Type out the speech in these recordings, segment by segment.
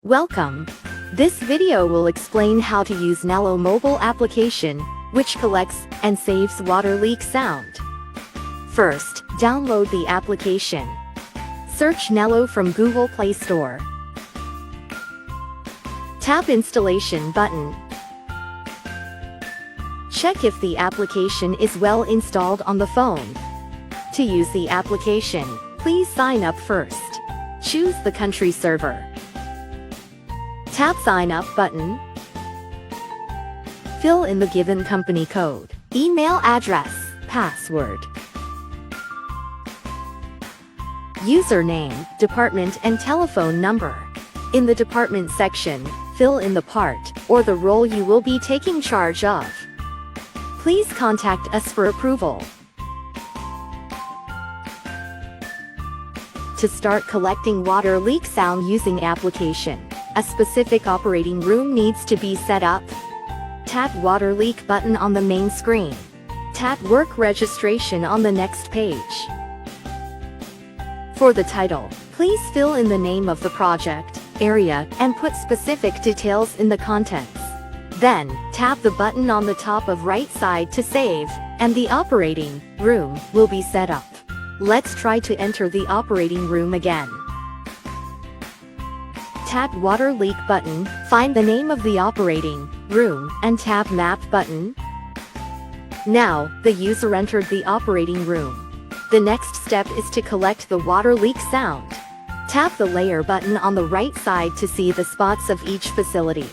Welcome. This video will explain how to use NELOW mobile application, which collects and saves water leak sound. First, download the application. Search NELOW from Google Play Store. Tap Installation button. Check if the application is well installed on the phone. To use the application, please sign up first. Choose the country server. Tap Sign Up button. Fill in the given company code, email address, password, username, department and telephone number. In the department section, fill in the part or the role you will be taking charge of. Please contact us for approval. To start collecting water leak sound using application, a specific operating room needs to be set up. Tap Water Leak button on the main screen. Tap Work Registration on the next page. For the title, please fill in the name of the project, area, and put specific details in the contents. Then, tap the button on the top of right side to save, and the operating room will be set up. Let's try to enter the operating room again. Tap Water Leak button, find the name of the operating room, and tap Map button. Now, the user entered the operating room. The next step is to collect the water leak sound. Tap the Layer button on the right side to see the spots of each facility.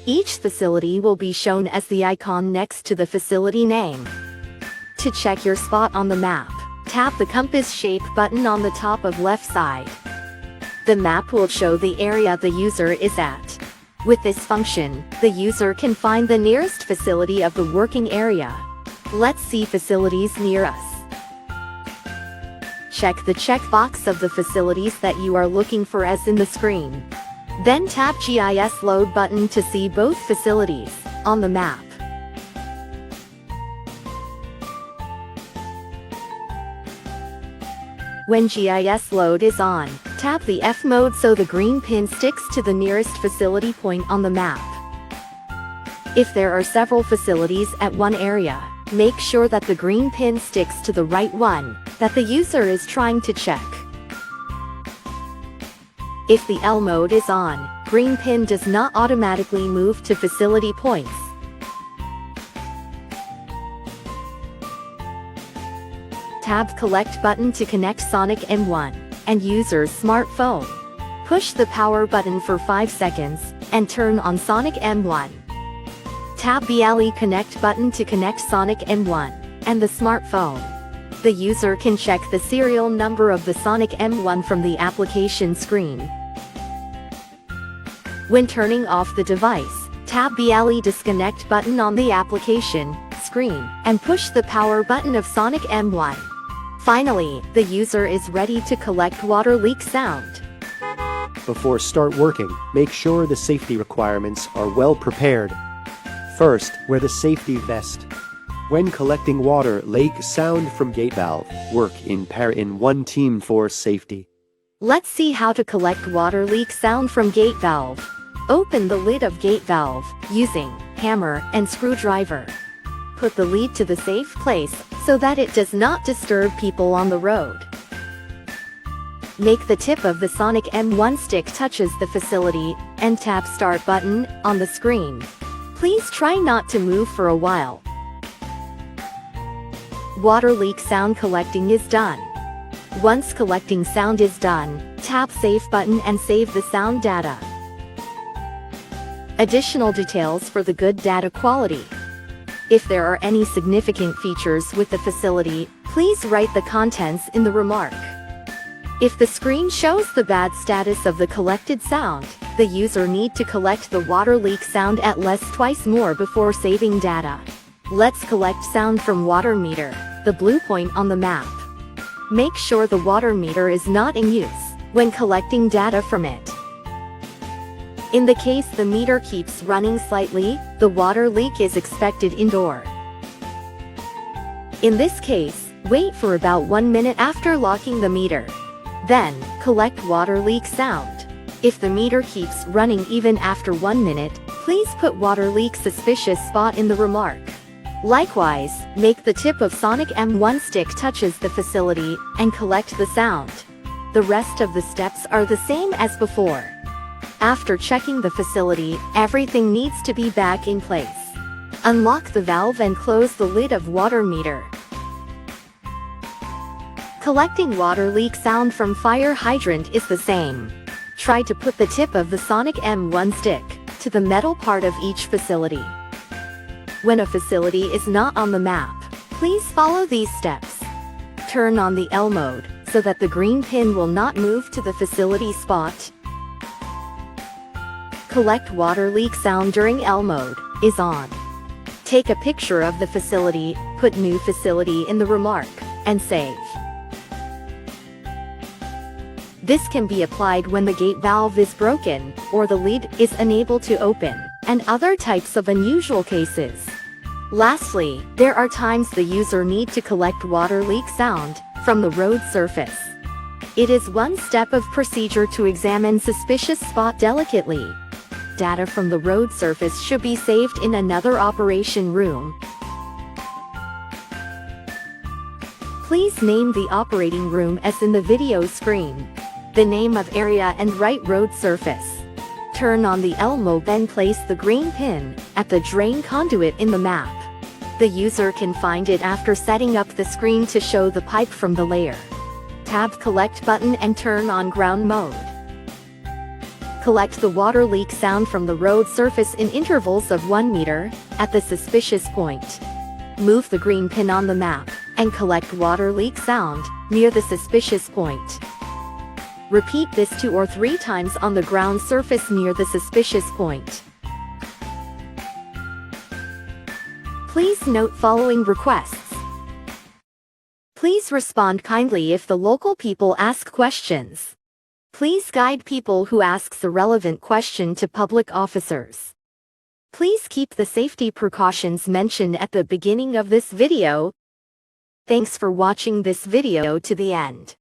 Each facility will be shown as the icon next to the facility name. To check your spot on the map, tap the compass shape button on the top of left side. The map will show the area the user is at. With this function, the user can find the nearest facility of the working area. Let's see facilities near us. Check the checkbox of the facilities that you are looking for as in the screen. Then tap GIS Load button to see both facilities on the map. When GIS Load is on, tap the F mode so the green pin sticks to the nearest facility point on the map. If there are several facilities at one area, make sure that the green pin sticks to the right one that the user is trying to check. If the L mode is on, green pin does not automatically move to facility points. Tap Collect button to connect Sonic M1 and user's smartphone. Push the power button for 5 seconds and turn on Sonic M1. Tap BLE Connect button to connect Sonic M1 and the smartphone. The user can check the serial number of the Sonic M1 from the application screen. When turning off the device, tap BLE Disconnect button on the application screen and push the power button of Sonic M1. Finally, the user is ready to collect water leak sound. Before start working, make sure the safety requirements are well prepared. First, wear the safety vest. When collecting water leak sound from gate valve, work in one team for safety. Let's see how to collect water leak sound from gate valve. Open the lid of gate valve using hammer and screwdriver. Put the lid to the safe place so that it does not disturb people on the road. Make the tip of the Sonic M1 stick touches the facility and tap Start button on the screen. Please try not to move for a while. Water leak sound collecting is done. Once collecting sound is done, tap Save button and save the sound data. Additional details for the good data quality. If there are any significant features with the facility, please write the contents in the remark. If the screen shows the bad status of the collected sound, the user need to collect the water leak sound at least twice more before saving data. Let's collect sound from water meter, the blue point on the map. Make sure the water meter is not in use when collecting data from it. In the case the meter keeps running slightly, the water leak is expected indoor. In this case, wait for about 1 minute after locking the meter. Then, collect water leak sound. If the meter keeps running even after 1 minute, please put water leak suspicious spot in the remark. Likewise, make the tip of Sonic M1 stick touches the facility, and collect the sound. The rest of the steps are the same as before. After checking the facility, everything needs to be back in place. Unlock the valve and close the lid of water meter. Collecting water leak sound from fire hydrant is the same. Try to put the tip of the Sonic M1 stick to the metal part of each facility. When a facility is not on the map, please follow these steps. Turn on the L mode, so that the green pin will not move to the facility spot. Collect water leak sound during L mode is on. Take a picture of the facility, put new facility in the remark, and save. This can be applied when the gate valve is broken, or the lid is unable to open, and other types of unusual cases. Lastly, there are times the user need to collect water leak sound from the road surface. It is one step of procedure to examine suspicious spot delicately. Data from the road surface should be saved in another operation room. Please name the operating room as in the video screen. The name of area and write road surface. Turn on the L mode, then place the green pin at the drain conduit in the map. The user can find it after setting up the screen to show the pipe from the layer. Tab collect button and turn on ground mode. Collect the water leak sound from the road surface in intervals of 1 meter at the suspicious point. Move the green pin on the map and collect water leak sound near the suspicious point. Repeat this 2 or 3 times on the ground surface near the suspicious point. Please note following requests. Please respond kindly if the local people ask questions. Please guide people who asks the relevant question to public officers. Please keep the safety precautions mentioned at the beginning of this video. Thanks for watching this video to the end.